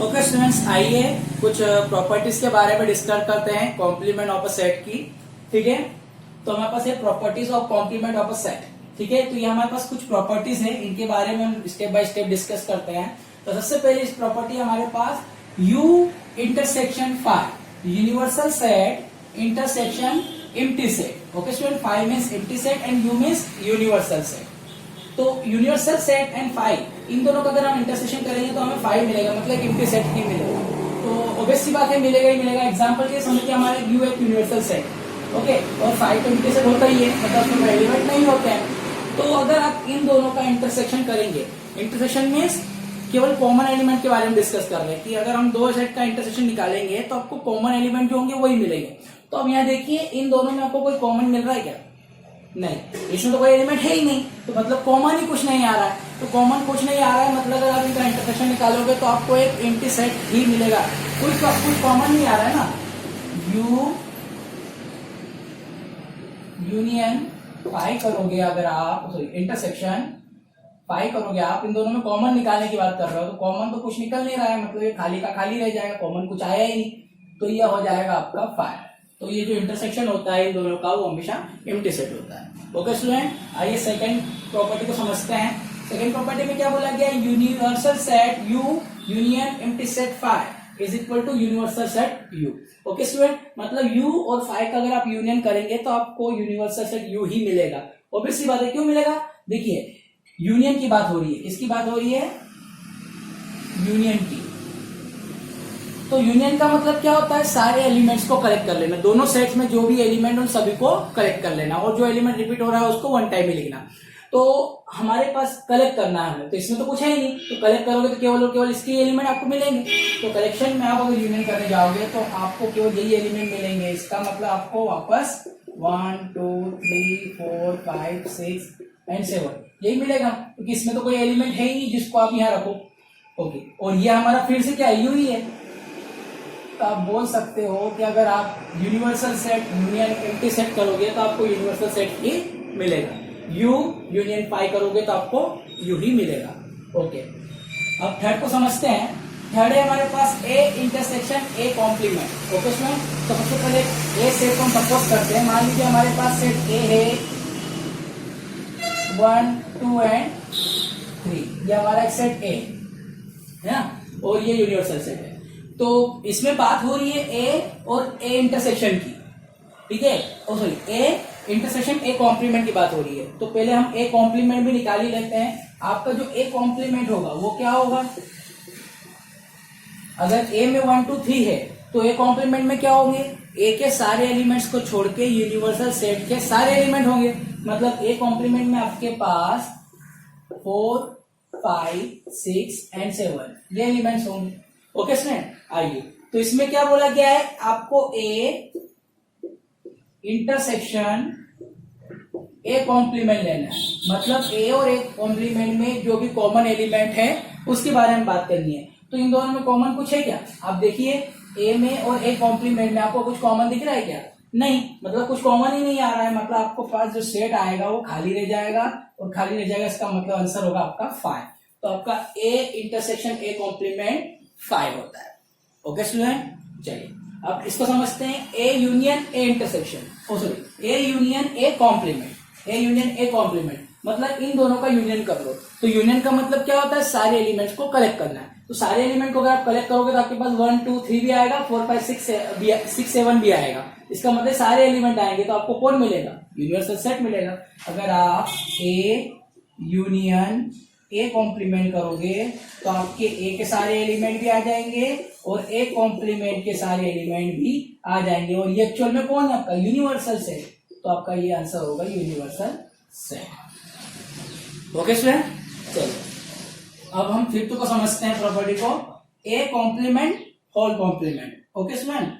Okay students, आइए कुछ properties के बारे में डिस्कस करते हैं कॉम्प्लीमेंट ऑफ अ सेट की। ठीक है, तो हमारे पास है properties of complement of a set. ठीक है, तो ये हमारे पास कुछ प्रॉपर्टीज है, इनके बारे में हम स्टेप बाय स्टेप डिस्कस करते हैं। तो सबसे पहले इस प्रॉपर्टी हमारे पास U intersection phi, universal set intersection empty set. Okay student, five means empty set and U means universal set. तो यूनिवर्सल सेट एंड फाइव, इन दोनों का अगर हम इंटरसेक्शन करेंगे तो हमें फाइव मिलेगा, मतलब एम्प्टी सेट ही मिलेगा। तो ऑब्वियस सी बात है, मिलेगा ही मिलेगा। एग्जांपल के समझिए हमारे U एक यूनिवर्सल सेट, ओके, और फाइव तो एम्प्टी सेट होता ही है, मतलब उसमें एलिमेंट नहीं होते हैं। तो अगर आप इन दोनों का इंटरसेक्शन करेंगे, इंटरसेक्शन मीन्स केवल कॉमन एलिमेंट के बारे में डिस्कस कर रहे हैं कि अगर हम दो सेट का इंटरसेक्शन निकालेंगे तो आपको कॉमन एलिमेंट जो होंगे वही मिलेंगे। तो अब यहाँ देखिए, इन दोनों में आपको कोई कॉमन मिल रहा है क्या? नहीं, इसमें तो कोई एलिमेंट है ही नहीं, तो मतलब कॉमन ही कुछ नहीं आ रहा है। तो कॉमन कुछ नहीं आ रहा है मतलब अगर आप इनका इंटरसेक्शन निकालोगे तो आपको एक एम्प्टी सेट ही मिलेगा। कुछ कॉमन नहीं आ रहा है ना। U यूनियन फाइव करोगे अगर आप, सॉरी इंटरसेक्शन फाइव करोगे आप, इन दोनों में कॉमन निकालने की बात कर रहे हो, तो कॉमन तो कुछ निकल नहीं रहा है, मतलब ये खाली का खाली रह जाएगा, कॉमन कुछ आया ही नहीं, तो यह हो जाएगा आपका फाइव। तो ये जो इंटरसेक्शन होता है इन दोनों का, वो हमेशा एम्प्टी सेट होता है। ओके स्टूडेंट, आइए सेकंड प्रॉपर्टी को समझते हैं। सेकंड प्रॉपर्टी में क्या बोला गया? Universal set U union empty set five is equal to universal set U। Okay student, मतलब U और फाइव का अगर आप यूनियन करेंगे तो आपको यूनिवर्सल सेट U ही मिलेगा। ऑब्वियस सी बात है, क्यों मिलेगा? देखिए, यूनियन की बात हो रही है, इसकी बात हो रही है यूनियन की। तो यूनियन का मतलब क्या होता है? सारे एलिमेंट्स को कलेक्ट कर लेना, दोनों सेट्स में जो भी एलिमेंट उन सभी को कलेक्ट कर लेना, और जो एलिमेंट रिपीट हो रहा है उसको वन टाइम ही लिखना। तो हमारे पास कलेक्ट करना है, तो इसमें तो कुछ है ही नहीं, तो कलेक्ट करोगे तो केवल और केवल इसके एलिमेंट आपको मिलेंगे। तो कलेक्शन में आप अगर यूनियन करने जाओगे तो आपको केवल यही एलिमेंट मिलेंगे। इसका मतलब आपको वापस 1 2 3 4 5 6 एंड 7 यही मिलेगा, क्योंकि इसमें तो कोई एलिमेंट है ही नहीं जिसको आप यहाँ रखो। ओके, और ये हमारा फिर से क्या है? U ही है। तो आप बोल सकते हो कि अगर आप universal set union empty set करोगे तो आपको यूनिवर्सल सेट ही मिलेगा। U यूनियन फाइव करोगे तो आपको U ही मिलेगा। ओके, अब थर्ड को समझते हैं। थर्ड है हमारे पास A intersection A complement. Okay student, तो सबसे पहले A सेट को हम सपोज करते हैं। मान लीजिए हमारे पास सेट A है 1 2 एंड 3, ये हमारा एक सेट A है ना, और ये यूनिवर्सल सेट है। तो इसमें बात हो रही है A और A इंटरसेक्शन की। ठीक है, oh sorry, A intersection A complement की बात हो रही है। तो पहले हम A कॉम्प्लीमेंट भी निकाल ही लेते हैं। आपका जो A कॉम्प्लीमेंट होगा वो क्या होगा? अगर A में 1 2 3 है तो A कॉम्प्लीमेंट में क्या होंगे? A के सारे एलिमेंट्स को छोड़ के यूनिवर्सल सेट के सारे एलिमेंट होंगे। मतलब A कॉम्प्लीमेंट में आपके पास 4 5 6 एंड 7 ये एलिमेंट्स होंगे। ओके स्टूडेंट, आइए, तो इसमें क्या बोला गया है? आपको A इंटरसेक्शन A कॉम्प्लीमेंट लेना है, मतलब A और A कॉम्प्लीमेंट में जो भी कॉमन एलिमेंट है उसके बारे में बात करनी है। तो इन दोनों में कॉमन कुछ है क्या? आप देखिए, A में और A कॉम्प्लीमेंट में आपको कुछ कॉमन दिख रहा है क्या? नहीं, मतलब कुछ कॉमन ही नहीं आ रहा है, मतलब आपको पास जो सेट आएगा वो खाली रह जाएगा, और खाली रह जाएगा इसका मतलब आंसर होगा आपका 5। तो आपका A इंटरसेक्शन A कॉम्प्लीमेंट 5 होता है। ओके स्टूडेंट, चलिए अब इसको समझते हैं। A union A intersection, oh sorry, A union A complement, A union A complement मतलब इन दोनों का यूनियन कर लो। तो यूनियन का मतलब क्या होता है? सारे एलिमेंट्स को कलेक्ट करना है। तो सारे एलिमेंट को अगर आप कलेक्ट करोगे तो आपके पास 1 2 3 भी आएगा, 4 5 6 7 भी आएगा। इसका मतलब सारे एलिमेंट आएंगे, तो आपको कौन मिलेगा? यूनिवर्सल सेट मिलेगा। अगर आप A यूनियन A कॉम्प्लीमेंट करोगे तो आपके A के सारे एलिमेंट भी आ जाएंगे और A कॉम्प्लीमेंट के सारे एलिमेंट भी आ जाएंगे, और ये एक्चुअल में कौन है? आपका यूनिवर्सल सेट। तो आपका ये आंसर होगा यूनिवर्सल सेट। ओके स्टूडेंट, चलिए अब हम फिफ्थ को समझते हैं प्रॉपर्टी को, A complement whole complement. Okay student,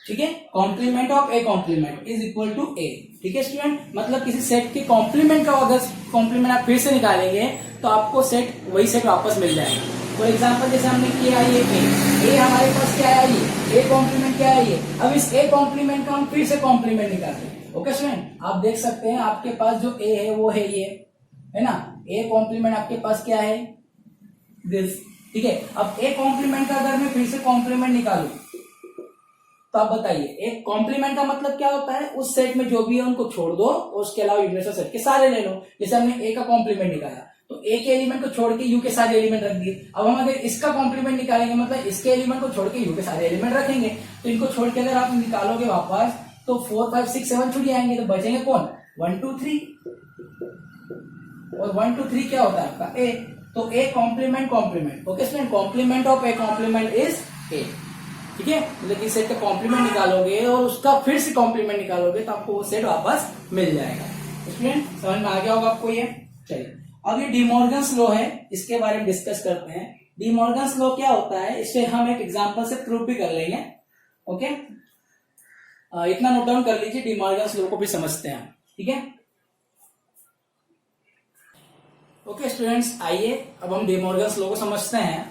ठीक है, complement of A complement is equal to A। ठीक है स्टूडेंट, मतलब किसी सेट के कॉम्प्लीमेंट का अगर कॉम्प्लीमेंट आप फिर से निकालेंगे तो आपको सेट वही सेट वापस मिल जाएगा। फॉर एग्जांपल जैसे हमने किया ये A हमारे पास क्या है? ये A कॉम्प्लीमेंट क्या है? ये अब इस A कॉम्प्लीमेंट का हम फिर से कॉम्प्लीमेंट निकालते हैं। ओके स्टूडेंट, आप देख सकते हैं आपके पास जो A है वो है ये, है ना। A कॉम्प्लीमेंट आपके पास क्या है? दिस ठीक है, अब ए कॉम्प्लीमेंट का अगर मैं फिर से कॉम्प्लीमेंट निकालू तो आप बताइए, एक कॉम्प्लीमेंट का मतलब क्या होता है, उस सेट में जो भी है उनको छोड़ दो और उसके अलावा यूनिवर्सल सेट के सारे ले लो। जैसे हमने ए का कॉम्प्लीमेंट निकाला तो ए के एलिमेंट को छोड़ के यू के सारे एलिमेंट रख दिए। अब हम अगर इसका कॉम्प्लीमेंट निकालेंगे मतलब इसके एलिमेंट को छोड़ के यू के सारे एलिमेंट रखेंगे, तो इनको छोड़ के अगर आप निकालोगे वापस तो 4 5 6 7 छूट जाएंगे, तो बचेंगे कौन 1 2 3, और 1 2 3 क्या होता है आपका ए। तो A complement complement, okay student, complement of A complement is A. ठीक है, मतलब इस सेट का कॉम्प्लीमेंट निकालोगे और उसका फिर से कॉम्प्लीमेंट निकालोगे तो आपको वो सेट वापस मिल जाएगा। स्टूडेंट समझ में आ गया होगा आपको ये। चलिए अब ये डिमॉर्गन्स लॉ है, इसके बारे में डिस्कस करते हैं। डिमॉर्गन्स लॉ क्या होता है, इसे हम एक एग्जांपल से प्रूव भी कर लेंगे। ओके, इतना नोट डाउन कर लीजिए, डिमॉर्गन्स लॉ को भी समझते हैं। ठीक है, ओके स्टूडेंट्स, आइए अब हम डिमॉर्गन्स लॉ को समझते हैं।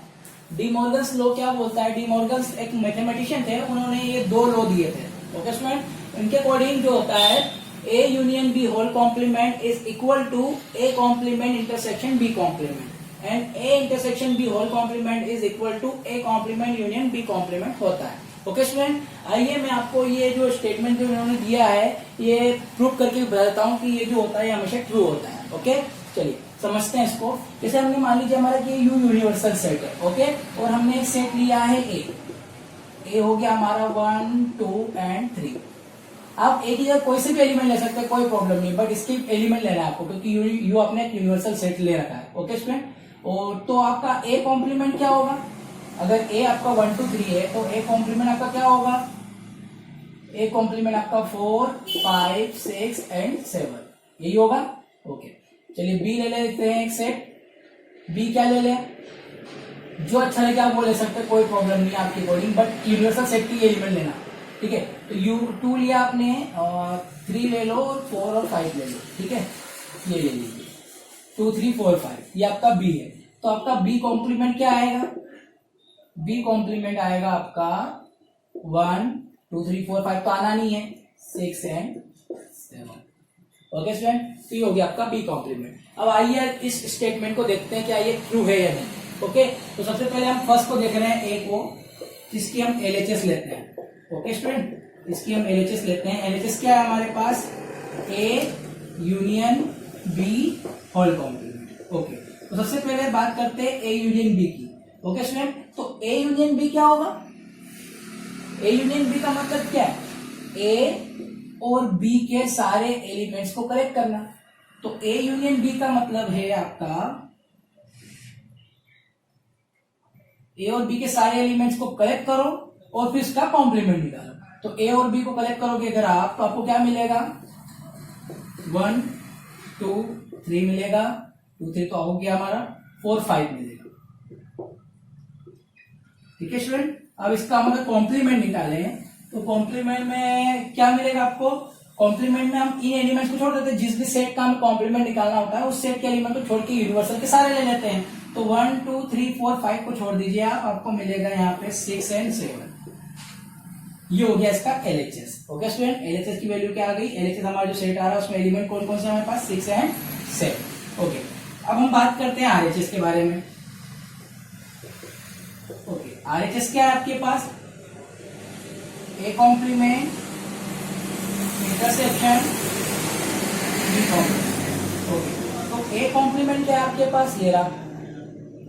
डिमॉर्गन्स लॉ क्या बोलता है, डिमॉर्गन्स एक मैथमेटिशियन थे, उन्होंने ये 2 लॉ दिए थे। ओके स्टूडेंट, इनके अकॉर्डिंग जो होता है A union B whole complement is equal to A complement intersection B complement, and A intersection B whole complement is equal to A complement union B complement होता है। Okay student, आइए मैं आपको ये जो स्टेटमेंट जो इन्होंने दिया है ये प्रूव करके बताता हूँ कि ये जो होता है हमेशा ट्रू होता है। ओके, चलिए समझते हैं इसको। जैसे हमने मान लीजिए हमारा कि U यूनिवर्सल सेट है, ओके, और हमने एक सेट लिया है A हो गया हमारा 1 2 एंड 3। आप एक ही जगह कोई से भी एलिमेंट ले सकते हैं, कोई प्रॉब्लम नहीं, बट इसके एलिमेंट लेना है आपको क्योंकि यू आपने एक यूनिवर्सल सेट ले रखा है। ओके स्टूडेंट, और तो आपका ए कॉम्प्लीमेंट क्या होगा, अगर ए आपका 1 2 3 है तो ए कॉम्प्लीमेंट आपका क्या होगा, ए कॉम्प्लीमेंट आपका 4 5 6 एंड 7 यही होगा। ओके, चलिए बी ले लेते हैं एक सेट। बी क्या ले लें, जो अच्छा लगे आप वो ले सकते हैं, कोई प्रॉब्लम नहीं है आपके अकॉर्डिंग, बट यूनिवर्सल सेट की एलिमेंट लेना। ठीक है, तो U2 लिया आपने, 3 ले लो, 4 और 5 ले लो। ठीक है, ये ले लीजिए 2 3 4 5, ये आपका B है। तो आपका B कॉम्प्लीमेंट क्या आएगा, B कॉम्प्लीमेंट आएगा आपका 1 2 3 4 5 तो आना नहीं है, 6 एंड 7। ओके स्टूडेंट, तो ये हो गया आपका B कॉम्प्लीमेंट। अब आइए इस स्टेटमेंट को देखते हैं क्या ये ट्रू है या नहीं। ओके, तो सबसे पहले हम फर्स्ट को देख रहे हैं, ए को, जिसकी हम LHS लेते हैं। ओके स्टूडेंट, इसकी हम LHS लेते हैं। LHS क्या है हमारे पास, A union B whole complement. Okay, तो सबसे पहले बात करते हैं A यूनियन B की। ओके स्टूडेंट, तो A यूनियन B क्या होगा, A यूनियन B का मतलब क्या है, A और B के सारे एलिमेंट्स को कलेक्ट करना। तो A यूनियन B का मतलब है आपका A और B के सारे एलिमेंट्स को कलेक्ट करो और फिर इसका कॉम्प्लीमेंट निकालो। तो ए और बी को कलेक्ट करोगे अगर आप तो आपको क्या मिलेगा, 1 2 3 मिलेगा, 2 3 तो हो गया हमारा, 4 5 मिलेगा। ठीक है स्टूडेंट, अब इसका हम कॉम्प्लीमेंट निकाले तो कॉम्प्लीमेंट में क्या मिलेगा आपको, कॉम्प्लीमेंट में हम इन एलिमेंट्स को छोड़ देते हैं, जिस भी सेट का हमें कॉम्प्लीमेंट निकालना होता है उस सेट के एलिमेंट को छोड़ के यूनिवर्सल के सारे ले लेते हैं। तो 1 2 3 4 5 को छोड़ दीजिए आप, आपको मिलेगा यहाँ पे 6 एंड 7। ये हो गया इसका LHS। ओके स्टूडेंट, LHS की वैल्यू क्या आ गई, LHS हमारा जो सेट आ रहा है उसमें एलिमेंट कौन कौन से हमारे पास, 6 एंड 7। ओके, अब हम बात करते हैं RHS के बारे में। ओके, RHS क्या है आपके पास, A complement intersection B complement. Okay, तो A कॉम्प्लीमेंट क्या है आपके पास, ये रहा।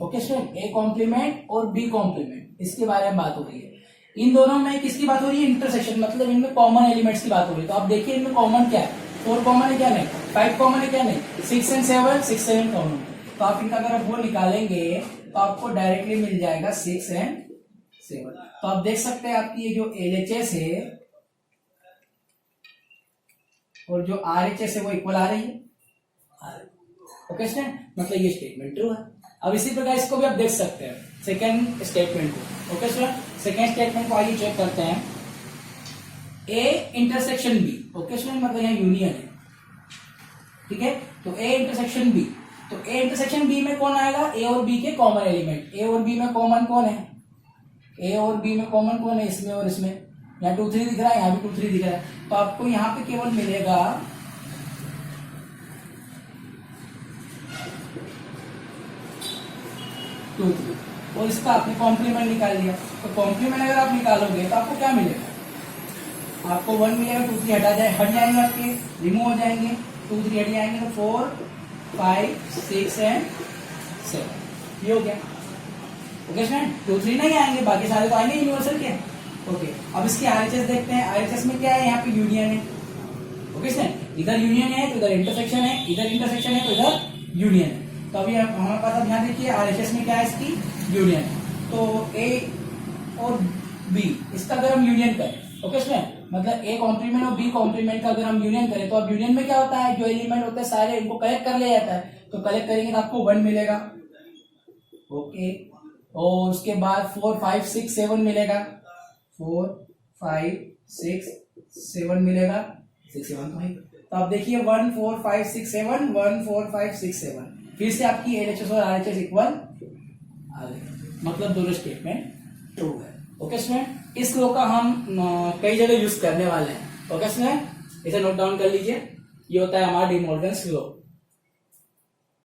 ओके स्टूडेंट, A कॉम्प्लीमेंट और B कॉम्प्लीमेंट, इसके बारे में बात हो रही है। इन दोनों में किसकी बात हो रही है, इंटरसेक्शन, मतलब इनमें कॉमन एलिमेंट्स की बात हो रही है। तो आप देखिए इनमें कॉमन क्या है, 4 कॉमन है क्या नहीं, 5 कॉमन है क्या नहीं, 6 एंड 7 6 7 कॉमन। तो आप इनका अगर वो निकालेंगे तो आपको डायरेक्टली मिल जाएगा 6 एंड 7। तो आप देख सकते हैं आपकी ये जो LHS है और जो RHS है वो इक्वल आ रही है। ओके स्टूडेंट, मतलब ये स्टेटमेंट ट्रू है। अब इसी प्रकार इसको भी आप देख सकते हैं सेकेंड स्टेटमेंट को। ओके स्टूडेंट, सेकेंड स्टेटमेंट को आइए चेक करते हैं, A intersection B। Okay student, मतलब यहाँ यूनियन है। ठीक है, तो A इंटरसेक्शन B, तो A इंटरसेक्शन B में कौन आएगा, A और B के कॉमन एलिमेंट। A और B में कॉमन कौन है, A और B में कॉमन कौन है, इसमें और इसमें, यहाँ 2 3 दिख रहा है, यहाँ भी 2 3 दिख रहा है। तो आपको यहाँ पे केवल मिलेगा 2 3। और इसका आपने कॉम्प्लीमेंट निकाल लिया। तो कॉम्प्लीमेंट अगर आप निकालोगे तो आपको क्या मिलेगा, आपको 1 मिलेगा, 2 3 हट जाएंगे, आपके रिमूव हो जाएंगे, 2 3 हट जाएंगे, तो 4 5 6 एंड 7 ये हो गया। ओके स्टूडेंट, 2 3 नहीं आएंगे, बाकी सारे तो आएंगे यूनिवर्सल के। ओके, अब इसकी आरएचएस देखते हैं। आरएचएस में क्या है, यहाँ पे यूनियन है। ओके स्टूडेंट, इधर यूनियन है तो इधर इंटरसेक्शन है, इधर इंटरसेक्शन है तो इधर यूनियन है। तो अभी हमारे पास, अब ध्यान देखिए आरएचएस में क्या है, इसकी यूनियन। तो ए और बी, इसका अगर हम यूनियन करें, ओके स्टूडेंट, मतलब ए कॉम्प्लीमेंट और बी कॉम्प्लीमेंट का अगर हम यूनियन करें, तो अब यूनियन में क्या होता है, जो एलिमेंट होते हैं सारे इनको कलेक्ट कर लिया जाता है। तो कलेक्ट करेंगे तो आपको 1 मिलेगा। ओके, और उसके बाद 4 5 6 7 मिलेगा, 4 5 6 7 मिलेगा, 6 7 तो है। तो आप देखिए 1 4 5 6 7 1 4 5 6 7, फिर से आपकी एलएचएस और आरएचएस इक्वल आ गए, मतलब दोनों स्टेटमेंट ट्रू है। ओके स्टूडेंट, इस लॉ का हम कई जगह यूज करने वाले हैं। ओके स्टूडेंट, इसे नोट डाउन कर लीजिए, ये होता है हमारा डी मॉर्गन्स लॉ।